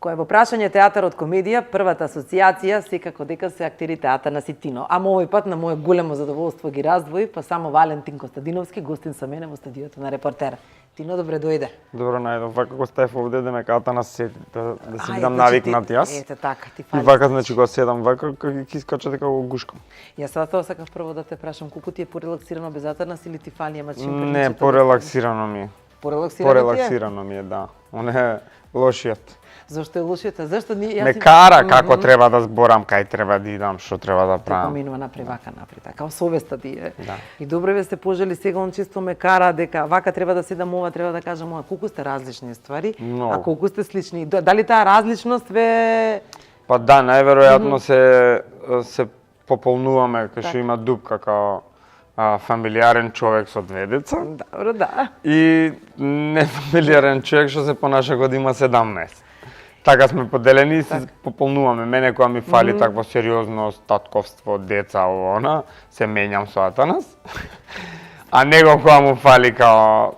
Кој во прашање театар од комедија, првата асоциација секако дека се актерите Атанас и Тино. Ама овој пат на моје големо задоволство ги раздвои, па само Валентин Костадиновски гостин со мене во студиото на Репортер. Тино, добре дојде. Добро најдов, вака го ставив овде да ме Атанас сети, да си бидам навикнат јас. Ете така, ти И фали. вака значи го седам вака, ќе искача дека го гушкам. Јас тоа сакав прво да те прашам, колку ти е порелаксирано без Атанас или ти фали, ама чим Не, приличи тоа? порелаксирано ми е. Порелаксирано Ми е, да. Он е лошиот. Зошто е лошиот? Зашто ни јас Ме кара како треба да зборам, кај треба да идам, што треба да Така правам. минува напред, вака напред, така совеста ти е. Да. И добре ве сте пожели, сега он често ме кара дека вака треба да седам, ова треба да кажам, ова колку сте различни ствари, Много. а колку сте слични. Дали таа различност ве Па да, најверојатно се пополнуваме кај што има дупка као фамилиарен човек со две деца добро, да. и нефамилиарен човек што се понаша кога има 17. Така сме поделени и се пополнуваме. Мене кога ми фали такво сериозност, татковство, деца, она, се менјам со Атанас. А него кога му фали као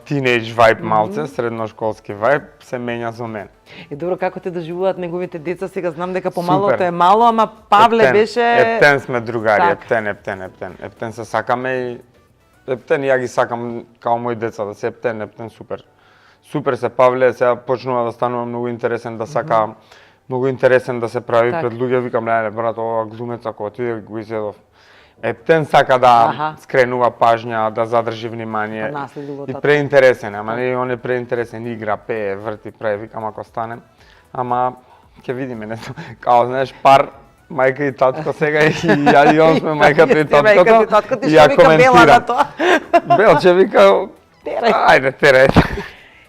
тинејдж вајб малце, средношколски вајб, се менја со мене. И добро, како те доживуваат неговите деца? Сега знам дека Супер. помалото е мало, ама Павле беше... Ептен сме другари, Так. ептен. Ептен се сакаме и ептен ја ги сакам као мои деца, да се ептен, супер. Супер се Павле, сега почнува да станува многу интересен, да сака, многу интересен да се прави Так. пред луѓе, викам, леле, брат, ова глумец, ако отиде го изедов. Ептен сака да скренува пажња, да задржи внимание. Да наследува И тато. преинтересен, ама не, он е преинтересен, игра, пее, врти, прави, викам, ако станем. Ама, ќе видиме, не знам, као, знаеш, пар, мајка и татко сега и ја и он сме мајката и таткото. Мајката и таткото, и што ја вика Бела на коментирам. тоа? Белче вика, Терај. ајде, терај.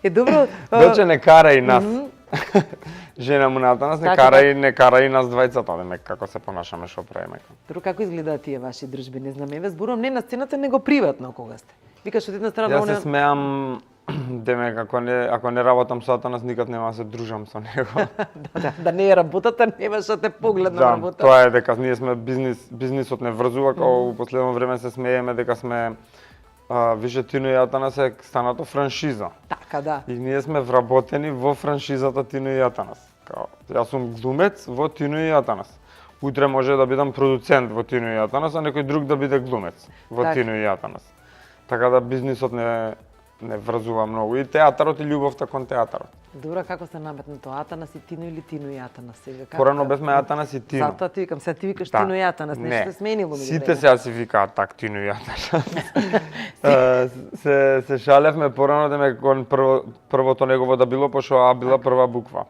Е, добро... Белче не кара и нас. Жена му на Атанас Така, не кара и нас двајцата, демек како се понашаме, што правиме. Добро, како изгледаат тие ваши дружби? Не знам, еве зборувам не на сцената, него приватно кога сте. Викаш од една страна Јас се смеам, демек, ако не работам со Атанас, никад нема да се дружам со него. да не е работата, немаш да те погледнам Да, работа. тоа е дека ние сме бизнисот не врзува, као во последно време се смееме дека сме више Тино и Атанас е станато франшиза. Така, да. И ние сме вработени во франшизата Тино и Атанас. Као, јас сум глумец во Тино и Атанас. Утре може да бидам продуцент во Тино и Атанас, а некој друг да биде глумец во Так. Тино и Атанас. Така да бизнисот не врзува многу. И театарот и љубовта кон театарот. Добро, како се наметна тоа? Атанас и Тино или Тино и Атанас сега? Порано бевме Атанас и Тино. Затоа ти викам, сега ти викаш Да. Тино и Атанас, нешто се сменило меѓу Сите време. сега си викаат так Тино и Атанас. се шалевме порано демек кон првото негово да било, пошто А била прва буква.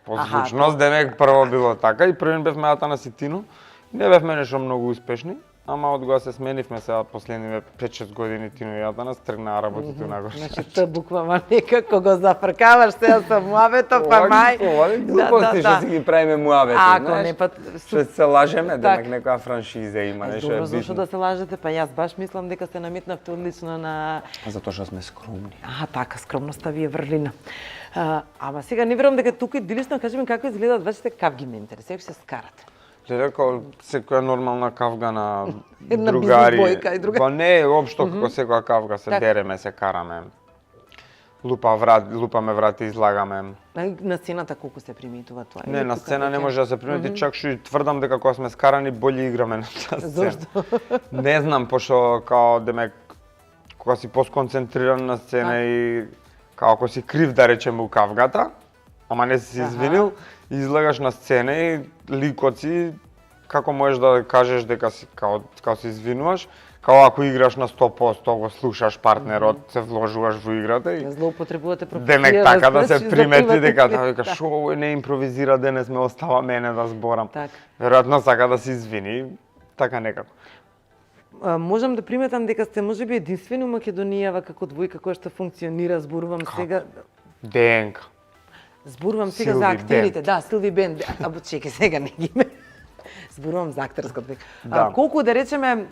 По Аха, звучност демек прво било така и првен бевме Атанас и Тино. Не бевме нешто многу успешни, ама од кога се сменивме сега последниве 5-6 години Тино и Атанас тргнаа работите нагоре. Значи, Т буквама некако го зафркаваш сега со муабето, па мај. Глупости што си ги правиме муабети, Ако знаеш? не, па... Што се лажеме, Так. демек некоја франшиза има, нешто е Добро, зашто бизнес. да се лажете? Па јас баш мислам дека се наметнавте одлично на... Затоа што сме скромни. Така, скромноста ви е врлина. Ама сега не верувам дека тука идилично, кажи ми како изгледаат вашите кавги ментери, сега се скарате. Леле, како секоја нормална кавга на Една другари. бизнес бојка и друга. Па не, општо како секоја кавга се Так. дереме, се караме. Лупаме врати, излагаме. На сцената колку се приметува тоа? Не, Или на тука сцена не веќе? може да се примети, чак што и тврдам дека кога сме скарани боле играме на таа сцена. Зошто? Не знам, пошто као демек кога си посконцентриран на сцена и као ако си крив да речеме у кавгата, ама не си се извинил, излагаш на сцена и ликот си како можеш да кажеш дека си као се извинуваш, као ако играш на 100%, го слушаш партнерот, се вложуваш во играта и Не злоупотребувате професија. демек така да се значи, примети закривате дека клип. да викаш шо овој не импровизира денес, ме остава мене да зборам. Така. Веројатно сака да се извини, така некако. Можам да приметам дека сте можеби единствени у Македонија како двојка која што функционира, зборувам сега. ДНК. Зборувам сега Силви за актерите, Бенд. да, Силви Бенд. Або чекај, сега не ги ме. Зборувам за актерското век. Да. Колку да речеме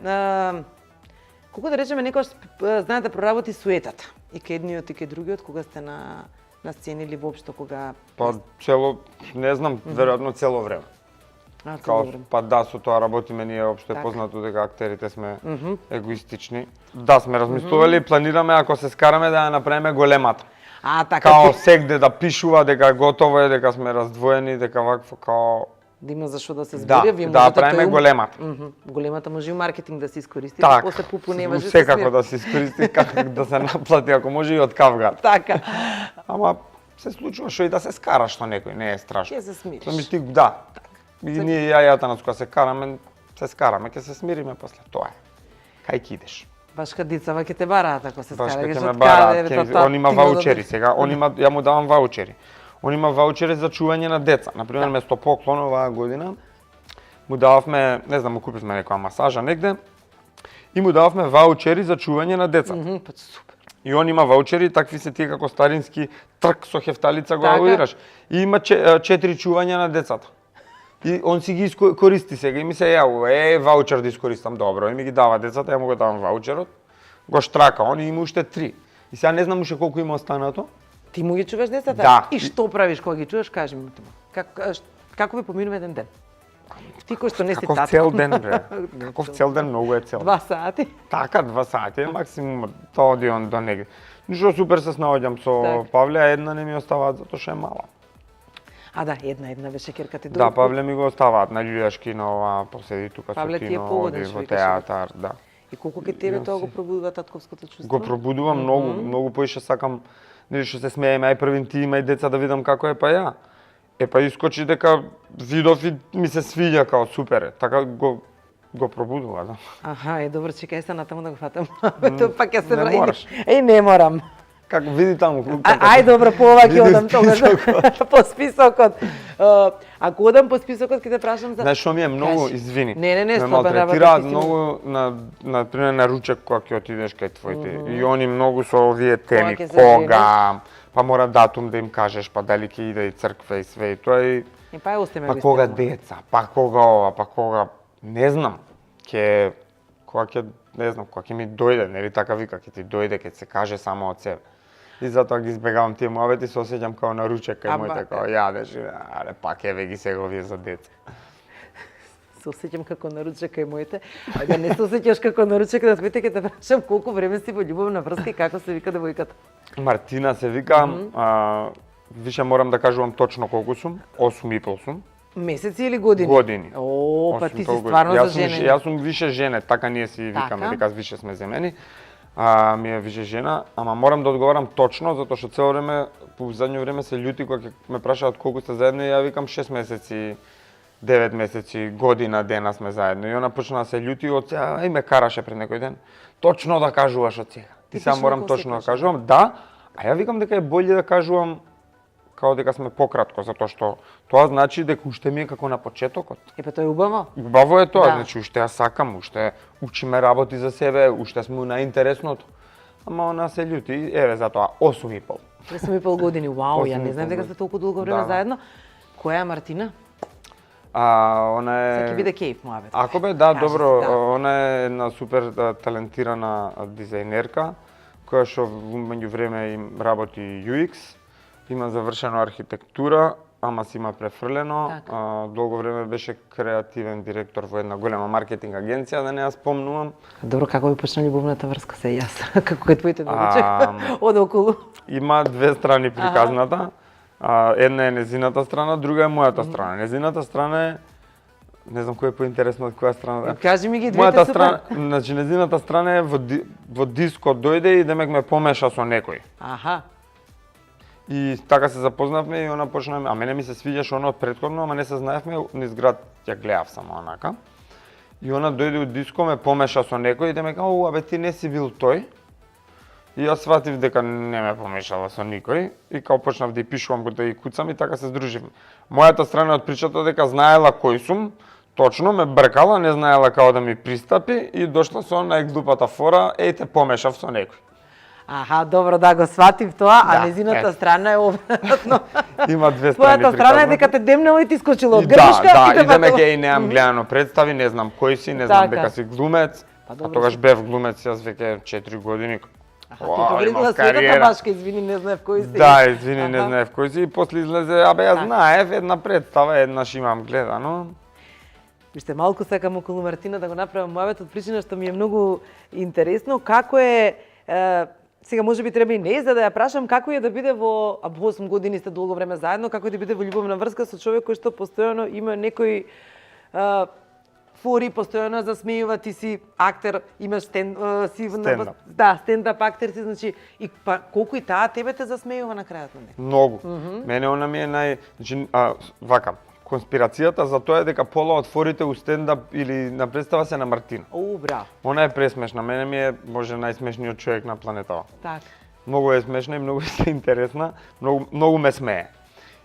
некојаш знаете да проработи суетата. И кај едниот и кај другиот кога сте на сцени или воопшто кога Па цело, не знам, веројатно цело време. Као, добро. па да, со тоа работиме ние, општо е Така. познато дека актерите сме егоистични. Да, сме размислували и планираме ако се скараме да ја направиме големата. Така Као сегде да пишува дека готово е, дека сме раздвоени, дека вакво као да има зашо да се да, збори, вие да можете правиме тој големата. големата може и маркетинг да се искористи, Так, после попуневаш секако да се искористи, како да се наплати, ако може и од кавгат. Така. Ама се случува што и да се скараш со некој, не е страшно. Ќе се смириш. Тоа ми ти, да. И ние јајата кога се караме, се скараме, ќе се смириме после тоа е. Кај ќе идеш? Баш кад децава ќе те бараат ако се Баш скараш ќе ме од бараат, каде, он има ваучери сега, он има, ја му давам ваучери. Он има ваучери за чување на деца. Например, место поклон оваа година му дававме, не знам, му купивме некоја масажа негде и му дававме ваучери за чување на деца. Па супер. И он има ваучери, такви се тие како старински трк со хефталица го Така. аудираш. И има 4 чувања на децата. И он си ги користи сега и ми се јавува, ваучер да искористам, добро, и ми ги дава децата, ја му го давам ваучерот, го штрака, он и има уште 3. И сега не знам уште колку има останато. Ти му ги чуваш децата? Да. И што правиш кога ги чуваш, кажи ми тоа. Како ви поминува еден ден? Ти кој што не си Каков татко. цел ден, бре. Каков цел ден, многу е цел. 2 сати. Така, 2 сати е максимум, тоа оди он до негде. Ништо супер се снаоѓам со Так. Павле, а една не ми оставаат затоа што е мала. Да, една беше керка ти Да, Павле ми го оставаат на Љујашки, на ова, поседи тука Павле со ти е Тино, погоден, оди што во викаш, театар, да. И колку ке тебе тоа го пробудува татковското чувство? Го пробудувам многу, многу поише сакам, нели што се смееме, ај првин ти имај деца да видам како е, па ја. Па искочи дека видов и ми се свиѓа као супер е. Така го пробудува, да. Аха, добро, чекај се натаму да го фатам. Тоа пак ќе се Не враќам. мораш. Не морам. Како види таму. Ај добро, по ова ќе Види одам тогаш по списокот. Ако одам по списокот ќе те прашам за Знаеш што ми е многу, Кажи. извини. Не, ме слободна малтретираат работа, ти си многу на пример на ручек кога ќе отидеш кај твоите. И они многу со овие теми, ќе се кога, па мора датум да им кажеш, па дали ќе иде и црква и све и тоа и И па остаме па кога деца, па кога ова, па кога не знам, кога ќе не знам, кога ќе ми дојде, нели така вика, ќе ти дојде, ќе се каже само од себе. И затоа ги избегавам тие муабети, се осеќам као на ручек кај моите, као јадеш, аре пак еве ги сега овие за деца. Се осеќам како на ручек кај моите. А да не се осеќаш како на ручек на твоите, ќе те прашам колку време си во љубовна врска и како се вика девојката. Мартина се вика, више морам да кажувам точно колку сум, 8,5 сум. Месеци или години? Години. О, па ти си 8,5 стварно години. за жене. Јас сум више жене, така ние си викаме, Така? дека више сме земени. Ми е више жена, ама морам да одговорам точно, затоа што цело време, по задњо време се љути кога ќе ме прашаат колку сте заедно и ја викам 6 месеци, 9 месеци, година, дена сме заедно. И она почна да се љути од сега, и ме караше пред некој ден. Точно да кажуваш од сега. Ти сега точно морам како точно да секогаш. кажувам, да, а ја викам дека е болje да кажувам као дека сме пократко, затоа што тоа значи дека уште ми е како на почетокот. Па тоа е убаво. Убаво е тоа, Да. значи уште ја сакам, уште учиме работи за себе, уште сме на интересното. Ама она се љути, еве затоа 8,5. 8,5 години. Вау, ја не 8,5 знам дека сте години. толку долго време Да. заедно. Која е Мартина? Она е Сега ќе биде кейф муабет. Ако бе, да, Кажи добро, се, да. она е една супер талентирана дизајнерка, која што во меѓувреме им работи UX, има завршено архитектура, ама си има префрлено. Така. Долго време беше креативен директор во една голема маркетинг агенција, да не ја спомнувам. Добро, како ви почна љубовната врска се јас? Како е твоите девојче? Од околу. Има две страни приказната. Една е незината страна, друга е мојата страна. Незината страна е, не знам кој е поинтересно од која страна да. Кажи ми ги двете Мојата супер. страна, значи незината страна е во диско дојде и демек ме помеша со некој. Аха. И така се запознавме и она почна, а мене ми се свиѓаше она од претходно, ама не се знаевме, низ град ја гледав само онака. И она дојде од диско, ме помеша со некој и демек, абе ти не си бил тој. И јас сватив дека не ме помешала со никој и као почнав да ја пишувам, да ја куцам и така се здруживме. Мојата страна од причата дека знаела кој сум, точно ме бркала, не знаела како да ми пристапи и дошла со она глупата фора, те помешав со некој. Аха, добро, да го сватив тоа, а Да, незината ето. страна е обратно. Има две страни Твојата страна е приказната. дека те демнела и ти скочила од И грбушка да, и те и демек фатила. немам гледано представи, не знам кој си, не знам Така. дека си глумец. Па А добро тогаш си. бев глумец, јас веќе 4 години. Аха, ти погледнала светата башка, извини, не знаев кој си. Да, извини, не Аха. знаев кој си и после излезе, абе јас Така. знаев една представа, еднаш имам гледано. Виште, малку сакам околу Мартина да го направам муабет од причина што ми е многу интересно како е, сега може би треба и не за да ја прашам како е да биде во 8 години сте долго време заедно, како е да биде во љубовна врска со човек кој што постојано има некои фори, постојано засмејува, ти си актер, имаш Стендап. Да, стендап актер си, значи и па колку и таа тебе те засмејува на крајот на ден. Многу. Мене она ми е значи вака, конспирацијата за тоа е дека пола од форите у стендап или на представа се на Мартина. Браво. Она е пресмешна, мене ми е може најсмешниот човек на планетава. Так. Многу е смешна и многу е интересна, многу ме смее.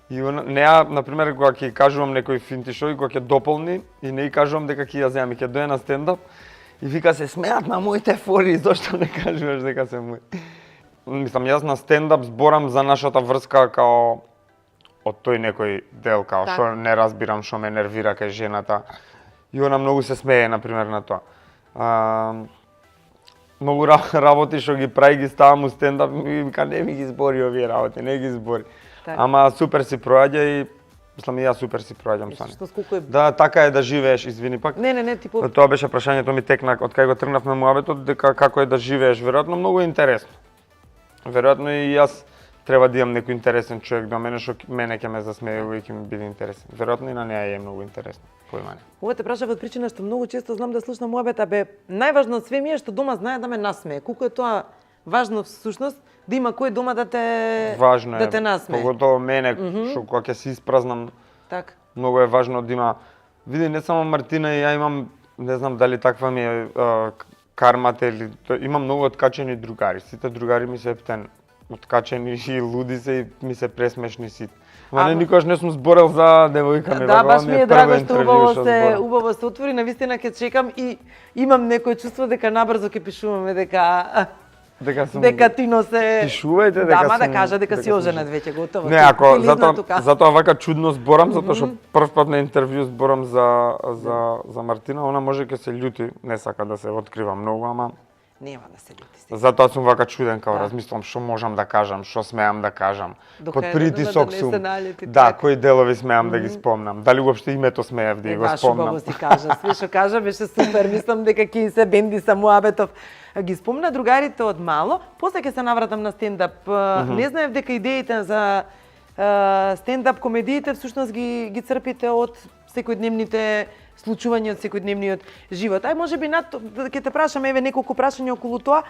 И неа, например, кога ќе кажувам некој финтишови, кога ќе дополни и не ја кажувам дека ќе ја земам и ќе дојде на стендап и вика се смеат на моите фори, зошто не кажуваш дека се мои. Мислам, јас на стендап зборам за нашата врска као од тој некој дел, као што не разбирам, што ме нервира кај жената. И она многу се смее, например, на тоа. Многу работи што ги прави, ги ставам у стендап и вика не ми ги збори овие работи, не ги збори. Так. Ама супер си проаѓа и мислам и јас супер си проаѓам со Што сколку е... Да, така е да живееш, извини пак. Не, ти по... Тоа беше прашањето ми текна од кај го тргнавме муабетот, дека како е да живееш, веројатно многу е интересно. Веројатно и јас треба да имам некој интересен човек до мене што мене ќе ме засмејува и ќе ми биде интересен. Веројатно и на неа е многу интересно. Поимање. Ова те прашав од причина што многу често знам да слушнам муабета, најважно од све ми е што дома знае да ме насмее. Колку е тоа важно всушност да има кој дома да те Важно да те насмее. Поготово мене што кога ќе се испразнам. Так. Многу е важно да има. Види, не само Мартина, и ја имам, не знам дали таква ми е кармата или имам многу откачени другари. Сите другари ми се ептен откачени и луди се и ми се пресмешни сите. Ама не никогаш не сум зборел за девојка ми. Да, баш ми е драго што убаво убаво се отвори, навистина ќе чекам и имам некој чувство дека набрзо ќе пишуваме дека ти носе пишувајте дека да, ма да кажа дека си оженет веќе готово. Не, ако затоа вака чудно зборам, затоа што прв пат на интервју зборам за Мартина, она може ќе се љути, не сака да се открива многу, ама нема да се љути. Затоа сум вака чуден, као размислам што можам да кажам, што смеам да кажам. Под притисок сум. Да, кои делови смеам да ги спомнам. Дали уопште името смеев да го спомнам. Баш си кажа, све што кажа беше супер. Мислам дека ќе се бенди са муабетов. Ги спомна другарите од мало, после ќе се навратам на стендап. Не знаев дека идеите за стендап комедиите всушност ги црпите од секојдневните случувања, од секојдневниот живот. Ај можеби ќе те прашам еве неколку прашања околу тоа.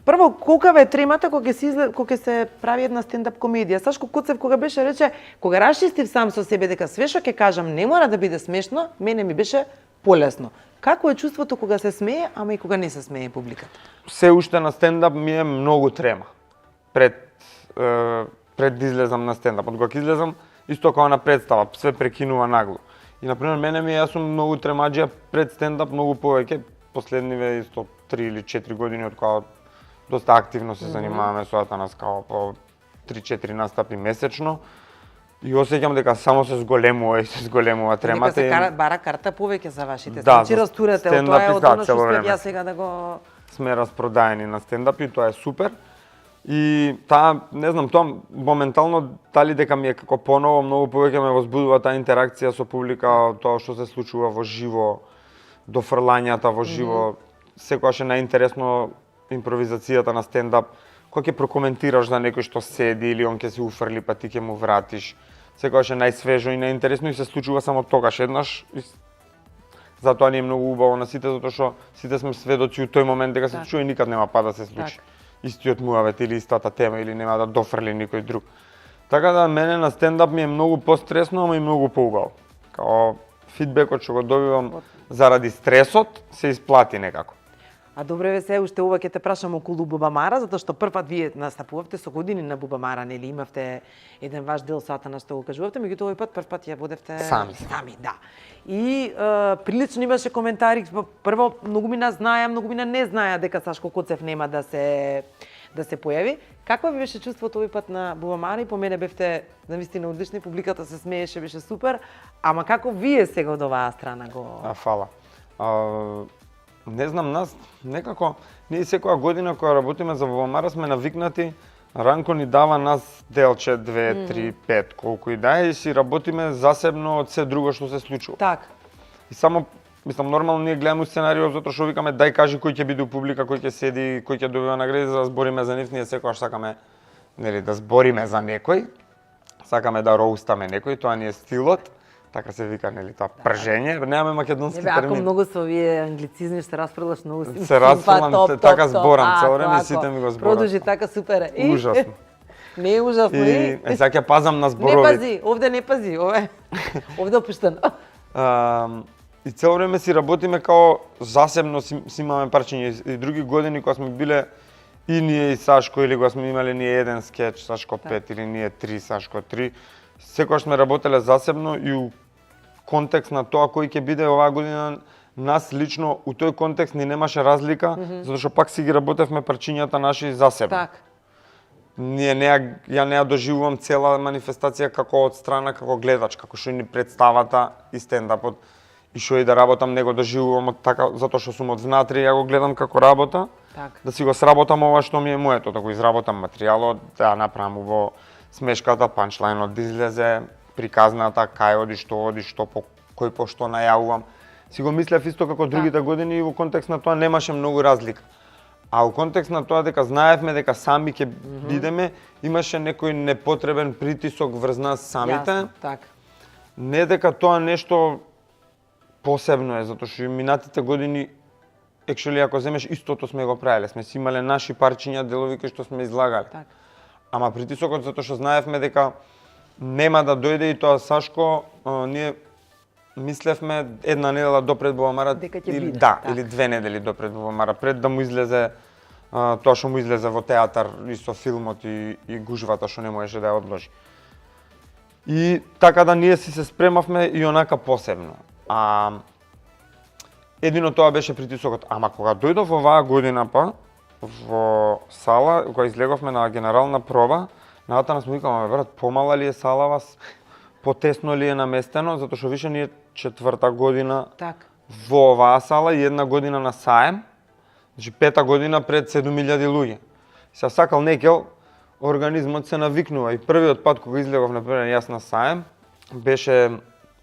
Прво, колкава е тремата кога ќе се прави една стендап комедија? Сашко Коцев кога беше рече, кога расчистив сам со себе дека све што ќе кажам не мора да биде смешно, мене ми беше полесно. Како е чувството кога се смее, ама и кога не се смее публиката? Се уште на стендап ми е многу трема. Пред да излезам на стендап. Од кога излезам, исто како на представа, све прекинува нагло. И например мене ми јас сум многу тремаџија пред стендап, многу повеќе последниве исто 3 или 4 години од кога доста активно се занимаваме со Атанас као по 3-4 настапи месечно. И осеќам дека само се зголемува и се зголемува тремата. Дека се бара карта повеќе за вашите. Значи растурате, тоа е од оно што ја сега да го сме распродаени на стендап и тоа е супер. И таа, не знам, тоа моментално дали дека ми е како поново многу повеќе ме возбудува таа интеракција со публика, тоа што се случува во живо, дофрлањата во живо, секогаш е најинтересно импровизацијата на стендап, кога ќе прокоментираш за некој што седи или он ќе се уфрли па ти ќе му вратиш. Секогаш е најсвежо и најинтересно и се случува само тогаш еднаш. Затоа ни е многу убаво на сите, затоа што сите сме сведоци у тој момент дека се случува и никад нема па да се случи. Истиот муавет или истата тема или нема да дофрли никој друг. Така да мене на стендап ми е многу постресно, ама и многу поубаво. Као фидбекот што го добивам заради стресот се исплати некако. А добре ве се, уште ова ќе те прашам околу Бубамара, затоа што првпат вие настапувавте со години на Бубамара, нели имавте еден ваш дел со Атанас што го кажувавте, меѓутоа овој пат првпат ја водевте сами, да. И прилично имаше коментари, прво многу мина знаеа, многу мина не знаеа дека Сашко Коцев нема да се појави. Каква ви беше чувството овој пат на Бубамара? И по мене бевте навистина одлични, публиката се смееше, беше супер. Ама како вие сега од оваа страна го? Фала. Не знам, нас некако, ние секоја година кога работиме за Бубамара сме навикнати Ранко ни дава нас делче 2, 3, 5, колку и да е, и си работиме засебно од се друго што се случува. Така. И само, мислам, нормално ние гледаме сценарио затоа што викаме дај кажи кој ќе биде у публика, кој ќе седи, кој ќе добива награди, за да збориме за нив, ние секогаш сакаме нели да збориме за некој, сакаме да роустаме некој, тоа ни е стилот. Така се вика, нели, тоа пржење, немаме македонски Не бе, ако термин. многу со овие англицизми се расправлаш многу си. Се расправам, така зборам цело време и сите ми го зборат. Продолжи така, супер е. Ужасно. Не е ужасно И сега ќе пазам на Не зборовите. пази, овде не пази, овде опуштено. И цело време си работиме као засебно си имаме парчиња и други години кога сме биле и ние и Сашко или кога сме имале ние еден скеч Сашко 5 или ние 3 Сашко 3, секогаш сме работеле засебно и у контекст на тоа кој ќе биде оваа година нас лично у тој контекст ни немаше разлика, затоа што пак си ги работевме парчињата наши засебно. Така. Ние ја не ја доживувам цела манифестација како од страна, како гледач, како што ни представата и стендапот и што и да работам, не го доживувам од така, затоа што сум од внатре, ја го гледам како работа, Така. да си го сработам ова што ми е моето, да го изработам материјалот, да направам во смешката, панчлајнот да излезе, приказната, кај оди, што по кој по што најавувам. Си го мислев исто како другите години и во контекст на тоа немаше многу разлика. А во контекст на тоа дека знаевме дека сами ќе бидеме, имаше некој непотребен притисок врз нас самите. Јасно, така. Не дека тоа нешто посебно е, затоа што и минатите години екшели ако земеш истото сме го правеле, сме си имале наши парчиња, делови кои што сме излагале. Така. Ама притисокот затоа што знаевме дека нема да дојде и тоа Сашко, ние мислевме една недела допред Бувамара Дека ќе или биде, да, така. или 2 недели допред Бувамара, пред да му излезе тоа што му излезе во театар и со филмот и гужвата што не можеше да ја одложи. И така да ние си се спремавме и онака посебно. Едино тоа беше притисокот. Ама кога дојдов оваа година па во сала, кога излеговме на генерална проба, Натана сме викаме, брат, помала ли е салава, потесно ли е наместено, затоа што више ние 4-та година Така. во оваа сала и 1 година на саем, значи 5-та година пред 7000 луѓе. Се сакал некел, организмот се навикнува и првиот пат кога излегов на пример јас на саем, беше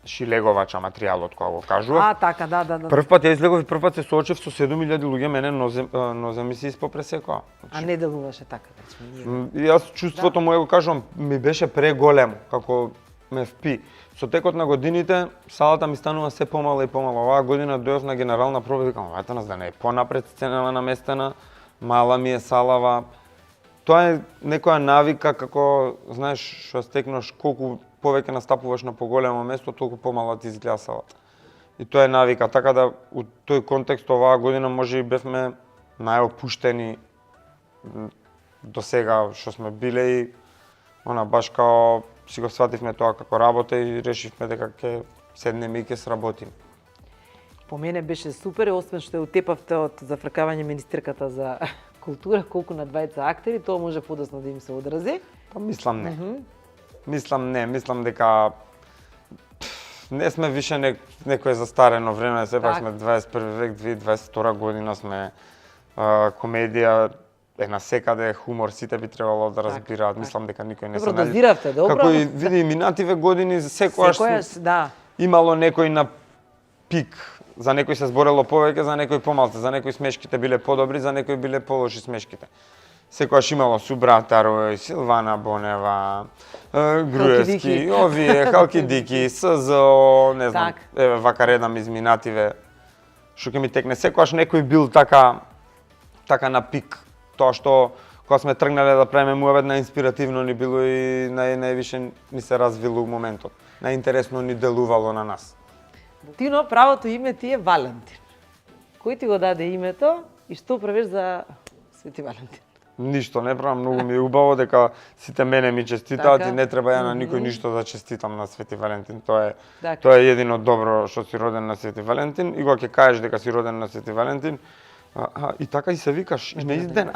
шилеговача материјалот кога го кажував. Така, да. Прв пат ја излегов и прв пат се соочив со 7000 луѓе, мене нозе ми се испопресекоа. А не делуваше така, речеме. Јас чувството мое го кажувам, ми беше преголемо, како ме впи. Со текот на годините, салата ми станува се помала и помала. Оваа година дојдов на генерална проба и викам, нас да не е понапред сценава наместена, мала ми е салава. Тоа е некоја навика, како, знаеш, што стекнеш, колку повеќе настапуваш на поголемо место, толку помала ти изгледа салата. И тоа е навика, така да у тој контекст оваа година може и бевме најопуштени до сега што сме биле и баш као си го свативме тоа како работа и решивме дека ќе седнеме и ќе сработиме. По мене беше супер, освен што ја утепавте од зафркавање министерката за култура, колку на двајца актери, тоа може подоцна да им се одрази. Па мислам не. Мислам дека не сме више некој застарено време, сепак сме 21 век, 2022 година сме, комедија е на секаде, хумор сите би требало да разбираат. Мислам дека никој не се Добро, дозиравте, добро. Како и види минативе години секојаш да. Имало некој на пик. За некој се зборело повеќе, за некој помалку, за некој смешките биле подобри, за некој биле полоши смешките. Секојаш имало Субратаро, Силвана Бонева, Груевски, овие, Халкидики, СЗО, не знам, еве вака редам изминативе, што ќе ми текне. Секојаш некој бил така на пик. Тоа што кога сме тргнале да правиме муабет, најинспиративно ни било и највише ни се развило моментот. Најинтересно ни делувало на нас. Тино, правото име ти е Валентин. Кој ти го даде името и што правиш за Свети Валентин? Ништо не правам, многу ми е убаво дека сите мене ми честитаат и не треба ја на никој ништо да честитам на Свети Валентин. Тоа е едино добро што си роден на Свети Валентин и кога ќе кажеш дека си роден на Свети Валентин, и така и се викаш и на изден.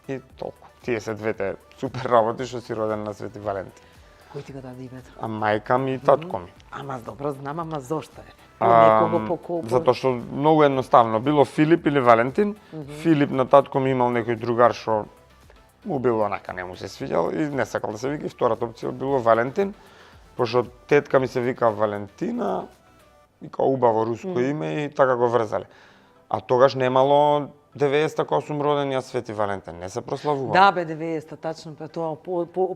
И толку. Тие се двете супер работи што си роден на Свети Валентин. Кој ти го даде името? Мајка ми и татко ми. Ама добро знам, ама зошто е? Некого Затоа што многу едноставно било Филип или Валентин. Филип на татко ми имал некој другар што му било онака, не му се свиѓал и не сакал да се вика. И втората опција било Валентин, пошто тетка ми се вика Валентина, вика убаво руско име и така го врзале. А тогаш немало 90-та кога сум роден јас Свети Валентин, не се прославува. Да, бе, 90-та, тачно, па тоа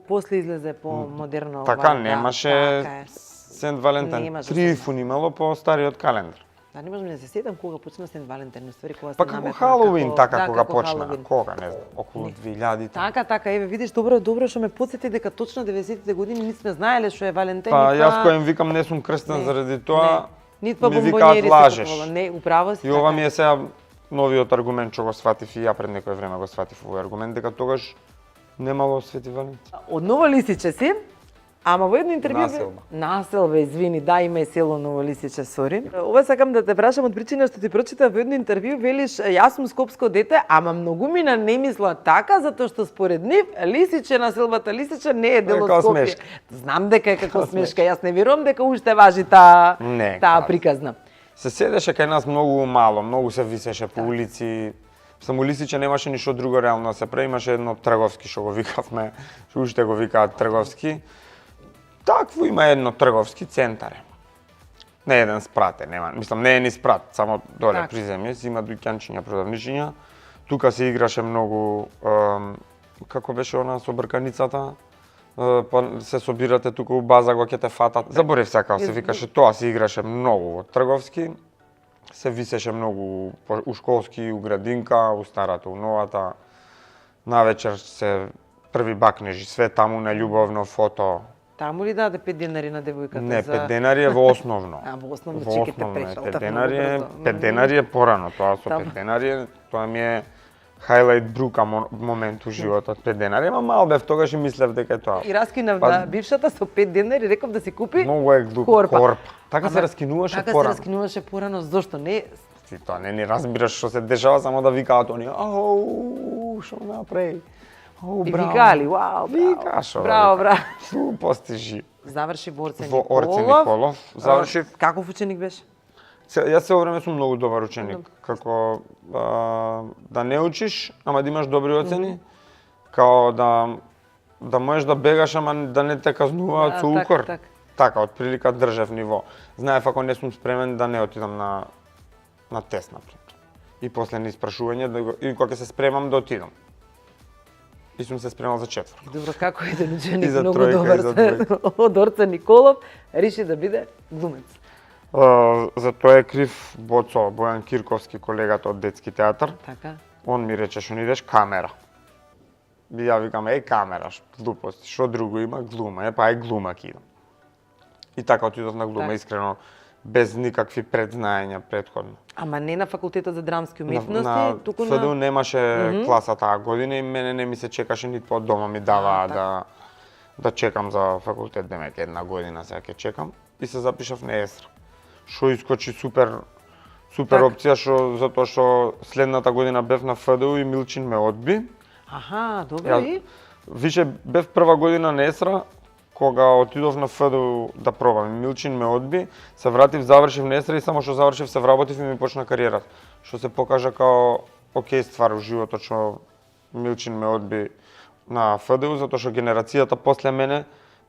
после излезе по-модерно. Така да, немаше така е. Сент Валентин. Немаше Трифун имало по стариот календар. Да, не можам да се сетам кога почна Сент Валентин, уствари кога се Па како наметна, Халоуин така кога како почна. Халоуин. Кога, не знам, околу 2000-та. Така, еве видиш, добро што ме потсети дека точно 90-те години не сме знаеле што е Валентин. Па јас кој им викам не сум крстен заради тоа, нит па ми викаат бомбониери се лажеш. купувало. Не, управо си. И ова така. ми е сега новиот аргумент што го сватив и ја пред некој време го сватив овој аргумент дека тогаш немало Свети Валентин. Од Новолисиче си, ама во едно интервју... Населба. Населба, извини, да, има и село Новолисиче, сори. Ова сакам да те прашам од причина што ти прочита во едно интервју, велиш, јас сум скопско дете, ама многумина не мисла така, затоа што според нив, Лисиче, населбата Лисиче не е дел од Како Скопје. смешка. Знам дека е како смешка, јас не верувам дека уште важи таа Не, таа како. приказна. Се седеше кај нас многу мало, многу се висеше по улици. Само Лисиче немаше ништо друго реално да се прави, имаше едно трговски што го викавме, што уште го викаат трговски. Такво има едно трговски центар. Не еден спрат е, нема, мислам не е ни спрат, само доле Так. приземје, си има дуќанчиња, продавничиња. Тука се играше многу како беше она со брканицата. Па се собирате тука у база го ќе те фатат. Заборев се како се викаше, тоа се играше многу во трговски. Се висеше многу у школски, у градинка, у старата, у новата. Навечер се први бакнежи, све таму на љубовно фото. Таму ли даде 5 денари на девојката Не, за... 5 денари е во основно. А, во основно Во чеките основно е прешал. 5 така денари е, много брзо. 5 денари е порано, тоа со Таму. 5 денари е, тоа ми е хайлайт брука момент у животот. 5 денари, ама мал бев тогаш и мислев дека е тоа. И раскинав Па- да бившата со 5 денари, реков да си купи Многу е глуп, корпа. Така се Ама, раскинуваше Така порано. се раскинуваше порано, зошто не? Ти тоа не ни разбираш што се дешава, само да викаат они, ау, што направи. Ау, И браво. викали, вау, Викаш, ова, браво, вика. браво. Фу, постижи. Заврши во Орце Во Орце Николов, завршив. Каков ученик беше? Јас се време сум многу добар ученик. Како да не учиш, ама да имаш добри оцени, као да можеш да бегаш, ама да не те казнуваат со укор. Така, од прилика држев ниво. Знаев ако не сум спремен да не отидам на тест, например. И после на испрашување, и кога ќе се спремам да отидам. И сум се спремал за четврт. Добро, како еден И ученик за многу тројка, добар и за двојка. од Орце Николов реши да биде глумец. За тоа е крив Боцо, Бојан Кирковски, колегата од детски театар. Така. Он ми рече, што не идеш камера. И ја викам, камера, глупости, што друго има, глума, па глума ќе идам. И така отидов на глума, Так. искрено, без никакви предзнаења предходно. Ама не на факултетот за драмски уметности, на туку ФДУ на... немаше класа таа година и мене не ми се чекаше ниту од дома ми даваа да чекам за факултет, демек една година сега ќе чекам и се запишав на ЕСР. Што искочи супер Так. опција, затоа што следната година бев на ФДУ и Милчин ме одби. Аха, добро и? Више бев прва година на ЕСРА, кога отидов на ФДУ да пробам. Милчин ме одби, се вратив, завршив на ЕСРА и само што завршив се вработив и ми почна кариерата. Што се покажа као окей ствар во животот што Милчин ме одби на ФДУ, затоа што генерацијата после мене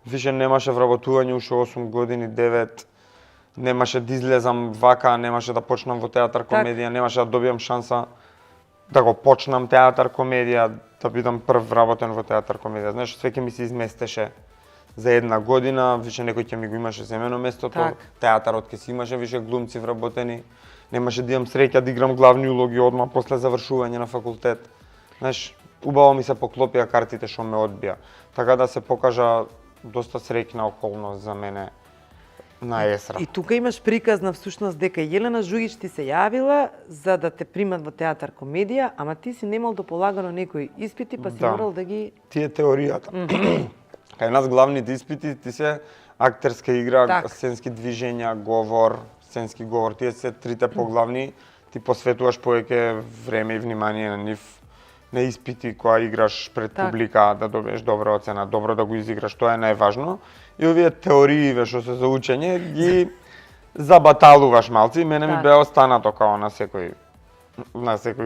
више немаше вработување уште 8 години, 9, немаше да излезам вака, немаше да почнам во театар комедија, немаше да добиам шанса да го почнам театар комедија, да бидам прв вработен во театар комедија. Знаеш, све ќе ми се изместеше за една година, више некој ќе ми го имаше земено местото, Так. театарот ќе си имаше више глумци вработени, немаше да имам среќа да играм главни улоги одма после завршување на факултет. Знаеш, убаво ми се поклопија картите што ме одбија. Така да се покажа доста среќна околност за мене на ЕСРА. И тука имаш приказна всушност дека Јелена Жугич ти се јавила за да те примат во театар комедија, ама ти си немал дополагано некои испити, па си Да. морал да ги... Тие теоријата. Кај нас главните испити ти се актерска игра, Так. сценски движења, говор, сценски говор. Тие се трите поглавни. Ти посветуваш повеќе време и внимание на нив на испити кога играш пред Так. публика, да добиеш добра оцена, добро да го изиграш, тоа е најважно. И овие теории што се за учење ги забаталуваш малци и мене ми Так. бе останато као на секој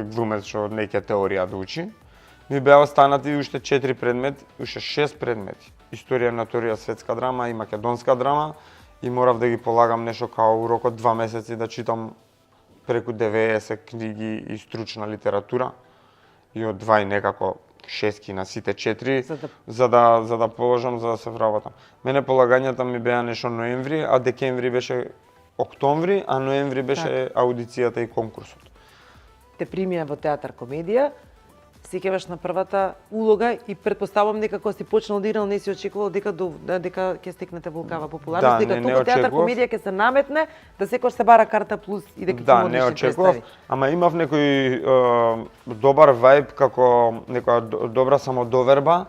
глумец што неќе теорија да учи. ми беа останати уште 4 предмети, уште 6 предмети. Историја, наторија, светска драма и македонска драма и морав да ги полагам нешто као урок од 2 месеци да читам преку 90 книги и стручна литература и од 2 и некако 6 на сите 4 за да положам за да се вработам. Мене полагањата ми беа нешто ноември, а декември беше октомври, а ноември беше аудицијата и конкурсот. Те примија во театар комедија, сеќаваш на првата улога и претпоставувам дека кога си почнал да играл не си очекувал дека ќе стекнете волкава популарност, дека тука театар комедија ќе се наметне, да секој се бара карта плюс и дека ќе можеш да представи. Ама имав некој добар вајб, како некоја добра самодоверба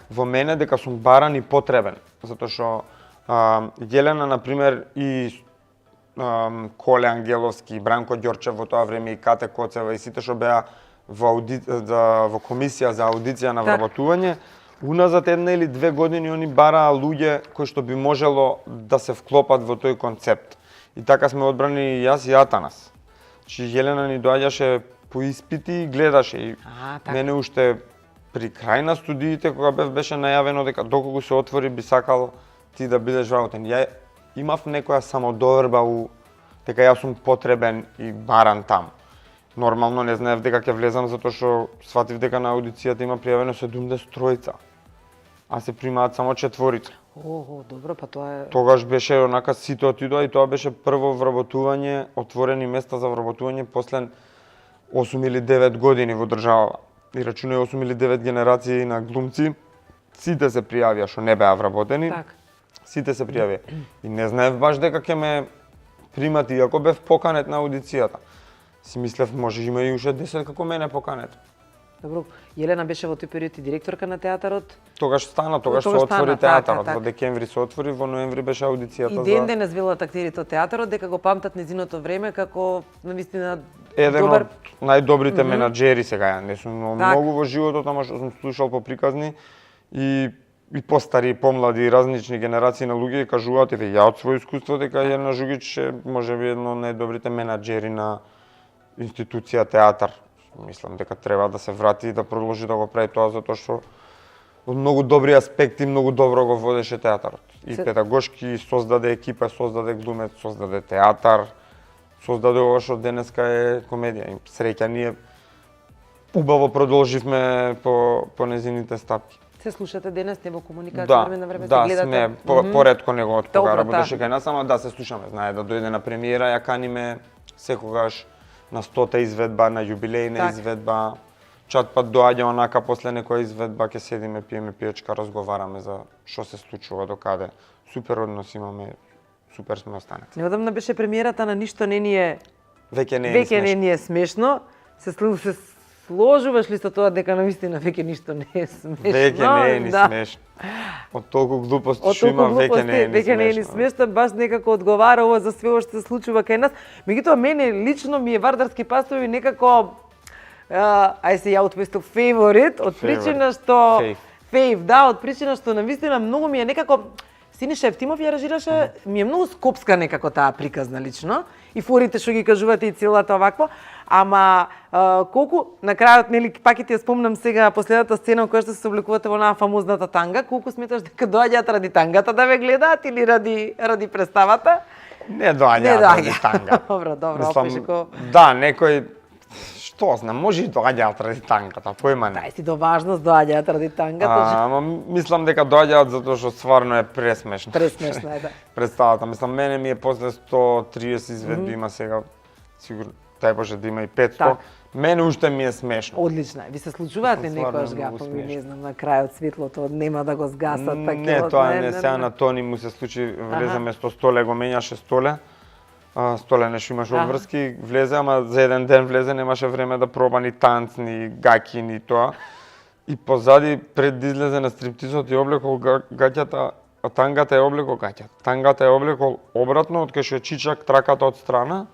во мене дека сум баран и потребен, затоа што Јелена на пример и Коле Ангеловски, Бранко Ѓорчев во тоа време и Кате Коцева и сите што беа во комисија за аудиција на вработување, уназад 1 или 2 години они бараа луѓе кои што би можело да се вклопат во тој концепт. И така сме одбрани јас и Атанас. Јелена ни доаѓаше по испити и гледаше и мене уште при крај на студиите кога беше најавено дека доколку се отвори би сакал ти да бидеш вработен. Ја имав некоја самодоверба дека јас сум потребен и баран таму. Нормално не знаев дека ќе влезам затоа што сватив дека на аудицијата има пријавено 73, а се примаат само 4. Добро, па тоа е. Тогаш беше онака сите отидоа и тоа беше прво вработување, отворени места за вработување после 8 или 9 години во држава. И рачунај 8 или 9 генерации на глумци, сите се пријавија што не беа вработени. Сите се пријавија. И не знаев баш дека ќе ме примат иако бев поканет на аудицијата. Си мислев, може има и уште 10 како мене поканет. Добро, Јелена беше во тој период и директорка на театарот? Тогаш се отвори театарот, во декември се отвори, во ноември беше аудицијата за... И ден денес велат актерите од театарот дека го памтат нејзиното време како навистина еден од најдобрите менаџери сега. Не сум многу во животот, ама што сум слушал по приказни и постари, помлади, различни генерации на луѓе кажуваат и ја од своје искуство дека Јелена Жугич е можеби едно од најдобрите менаџери на институција театар. Мислам дека треба да се врати и да продолжи да го прави тоа затоа што од многу добри аспекти многу добро го водеше театарот. И педагошки создаде екипа, создаде глумец, создаде театар, создаде ова што денеска е комедија. И среќа ние убаво продолживме по незините стапки. Се слушате денес, не во комуникација време на време се гледате? Да, сме поретко него од кога работеше кај нас, ама да се слушаме. Знае да дојде на премиера, ја каниме секогаш на 100-та изведба, на јубилејна изведба. Чат пат доаѓа онака после некоја изведба, ќе седиме, пиеме пијачка, разговараме за што се случува, докаде. Супер однос имаме, супер сме останати. Неодамна беше премиерата на Ништо не ни е... Веќе не ни е смешно. Се сложуваш ли со тоа дека навистина веќе ништо не е смешно? Веќе не е ни смешно. Од толку глупости што има, веќе не е ни смешно. Веќе не е ни смешно, баш некако одговара ова за све што се случува кај нас. Меѓутоа мене лично ми е Вардарски пастови некако I say out with favorite, од причина што од причина што навистина многу ми е некако Синиша Евтимов ја режираше, ми е многу скопска некако таа приказна лично и форите што ги кажувате и целата овакво, ама колку на крајот нели пак ќе ја спомнам сега последната сцена во која што се обликувате во онаа фамозната танга, колку сметаш дека доаѓаат ради тангата да ве гледаат или ради представата? Не доаѓаат ради тангата. Добро, опиши ко... Да, некој што знам, може и доаѓаат ради тангата, појма не. Дај си до важност доаѓаат ради тангата. Ама мислам дека доаѓаат затоа што стварно е пресмешно. Пресмешно е, да. Представата, мислам, мене ми е после 130 изведби има сега, сигурно, тај Боже да има и 500. Мене уште ми е смешно. Одлично е. Ви се случуваат ли некојаш гафови, не знам, на крајот светлото нема да го згасат пакетот? Не, тоа не, сега на Тони му се случи, влезе место столе, го менјаше столе. Столе нешто имаше обврски, влезе, ама за еден ден влезе, немаше време да проба ни танц, ни гаки, ни тоа. И позади, пред да излезе на стриптизот и облекол гаќата, а тангата е облекол гаќата. Тангата е облекол обратно, од кај што е Чичак траката од страна.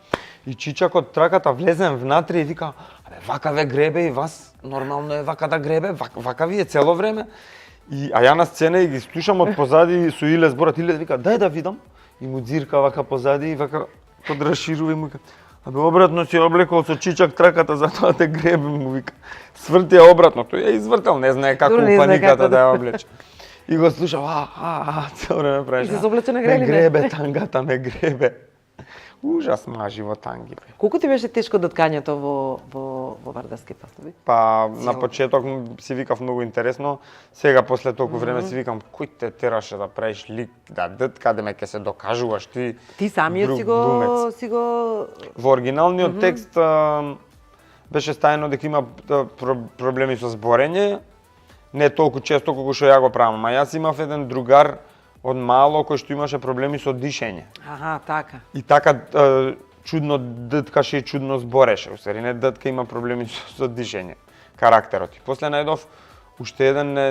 И Чичак од траката влезен внатре и вика, вака ве гребе и вас, нормално е вака да гребе, вака ви е цело време. А ја на сцена и ги слушам од позади со Иле зборат, Иле вика, дај да видам. И му дзирка вака позади и вака подраширува и му вика, Абе обратно си облекол со чичак траката, затоа те гребем, му вика. Сврти ја обратно, тој ја извртал, не знае како Добро, не знае паниката како да ја облече. И го слушав, цело време правиш. И се облече на Ме грелине. гребе тангата, ме гребе. Ужас мажи во танги. Бе. Колку ти беше тешко доткањето во вардарски пасови? Па на почеток си викав многу интересно, сега после толку време си викам кој те тераше да правиш лик, да каде ме ќе се докажуваш ти. Ти самиот друг си го глумец. си го Во оригиналниот текст беше стајано дека има проблеми со зборење, не толку често колку што ја го правам, а јас имав еден другар од мало кој што имаше проблеми со дишење. Аха, така. И така чудно дъткаше и чудно збореше. Усери не дътка има проблеми со дишење, карактерот. И после најдов уште еден на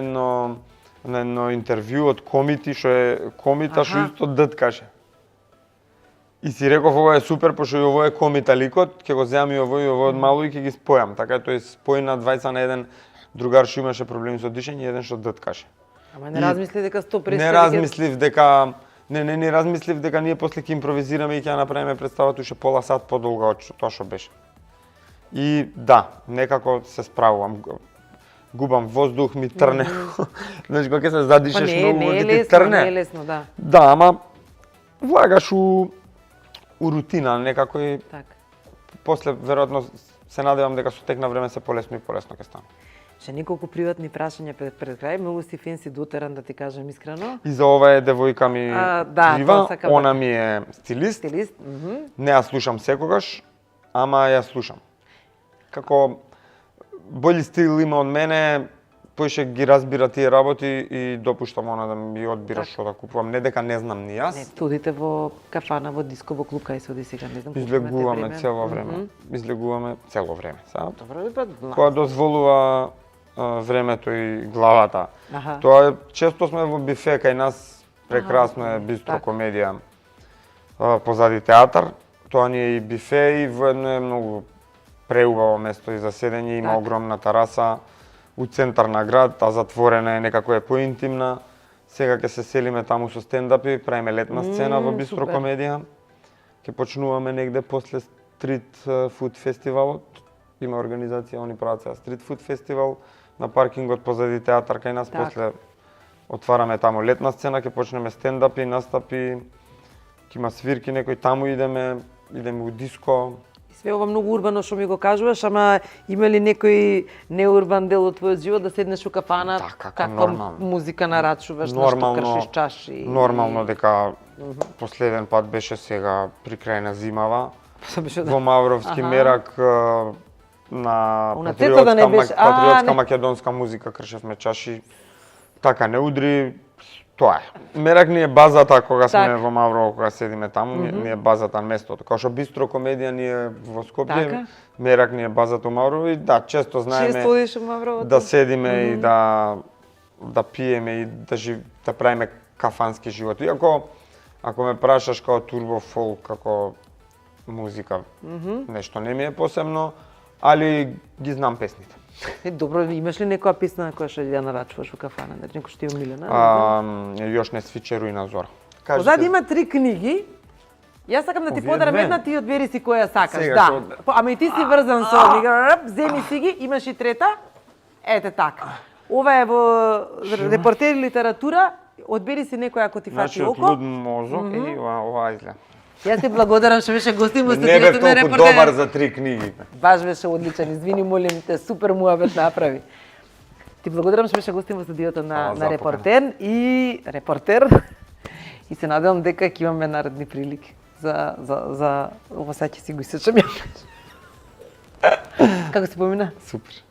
едно интервју од Комити, што е Комита што исто дъткаше. И си реков ова е супер, пошто и ово е Комита ликот, ќе го земам и ово од мало и ќе ги спојам. Така тој спои на двајца на еден другар што имаше проблеми со дишење и еден што дъткаше. Ама не размисли дека 100 представи. Не размислив дека не размислив дека ние после ќе импровизираме и ќе ја направиме представата уште пола сат подолга од тоа што беше. И да, некако се справувам. Губам воздух, ми трне. Знаеш кога ќе се задишеш многу, ќе ти трне. Не е лесно, да. Да, ама влагаш у рутина некако и Така. после веројатно се надевам дека со тек на време се полесно и полесно ќе стане. Ше неколку приватни прашања пред крај, многу си фенси дотеран да ти кажам искрено. И за ова е девојка ми да, жива, тоа сакам она ми е стилист. Стилист. Не ја слушам секогаш, ама ја слушам. Како бољи стил има од мене, поише ги разбира тие работи и допуштам она да ми одбира што да купувам. Не дека не знам ни јас. Не, одите во кафана, во диско, во клуб, кај се оди сега, не знам колку Излегуваме имате цело време. Излегуваме цело време. Добро, па, Кога дозволува времето и главата. Аха. Тоа е, често сме во бифе кај нас, прекрасно е бистро така. комедија позади театар. Тоа ни е и бифе и воедно е многу преубаво место и за седење, има Така. огромна тераса у центар на град, а затворена е, некако е поинтимна. Сега ќе се селиме таму со стендапи, правиме летна сцена во бистро супер. комедија. Ќе почнуваме негде после стрит фуд фестивалот. Има организација, они прават сега стрит фуд фестивал на паркингот позади театар кај нас. Така. После отвараме таму летна сцена, ќе почнеме стендапи, настапи, ќе има свирки некој, таму идеме у диско. Све ова многу урбано што ми го кажуваш, ама има ли некој неурбан дел од твојот живот да седнеш у кафана, Да, како каква нормално. музика нарачуваш, Нормално, нешто кршиш чаши? Нормално дека последен пат беше сега при крај на зимава. Беше Во Мавровски мерак на Уна тето да не беше- патриотска не. македонска музика кршевме чаши. Така не удри, тоа е. Мерак ни е базата кога сме Така. во Маврово, кога седиме таму, ни е базата местото. Као што бистро комедија ни е во Скопје, Така. мерак ни е базата во Маврово и да, често знаеме Често одиш у Мавровото? да седиме и да пиеме и да правиме кафански живот. Иако ако ме прашаш како турбо фолк, како музика, нешто не ми е посебно, али ги знам песните. Добро, имаш ли некоја песна која што ја нарачуваш во кафана, некој што ти е омилена? Још не свиче руина зора. Позади има 3 книги. Јас сакам да ти Овие подарам две. една, ти одбери си која сакаш. Сега Да. ќе Ама и ти си врзан со книга, земи си ги, имаш и трета. Ете така. Ова е во репортер литература, одбери си некоја ако ти фати Значи, од око. луд мозок и ова изгледа. Јас ти благодарам што беше гостин во Не студиото бев на толку репортер. добар за 3 книги. Баш беше одличен, извини, молим те, супер муабет направи. Ти благодарам што беше гостин во студиото на Запокана. репортер и се надевам дека ќе имаме наредни прилики за ова сега ќе си го исечам ја. Како се помина? Супер.